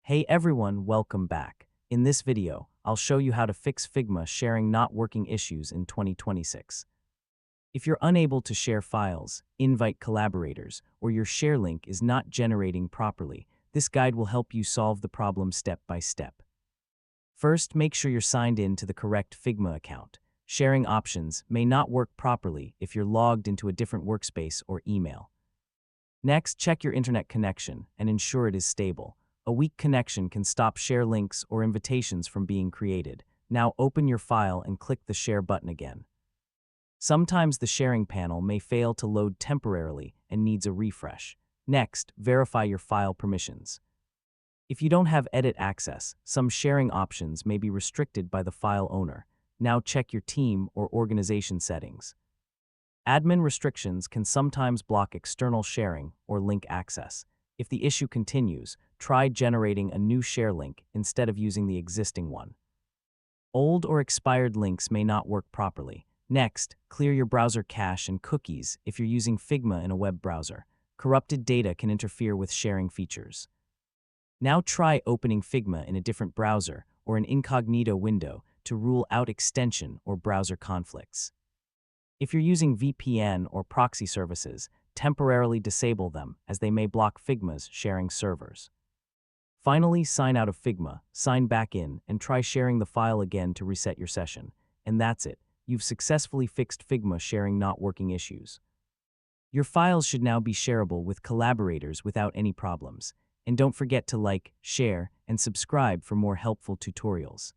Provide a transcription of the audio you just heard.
Hey everyone, welcome back. In this video, I'll show you how to fix Figma sharing not working issues in 2026. If you're unable to share files, invite collaborators, or your share link is not generating properly, this guide will help you solve the problem step by step. First, make sure you're signed in to the correct Figma account. Sharing options may not work properly if you're logged into a different workspace or email. Next, check your internet connection and ensure it is stable. A weak connection can stop share links or invitations from being created. Now open your file and click the Share button again. Sometimes the sharing panel may fail to load temporarily and needs a refresh. Next, verify your file permissions. If you don't have edit access, some sharing options may be restricted by the file owner. Now check your team or organization settings. Admin restrictions can sometimes block external sharing or link access. If the issue continues, try generating a new share link instead of using the existing one. Old or expired links may not work properly. Next, clear your browser cache and cookies if you're using Figma in a web browser. Corrupted data can interfere with sharing features. Now try opening Figma in a different browser or an incognito window to rule out extension or browser conflicts. If you're using VPN or proxy services, temporarily disable them as they may block Figma's sharing servers. Finally, sign out of Figma, sign back in, and try sharing the file again to reset your session. And that's it. You've successfully fixed Figma sharing not working issues. Your files should now be shareable with collaborators without any problems. And don't forget to like, share, and subscribe for more helpful tutorials.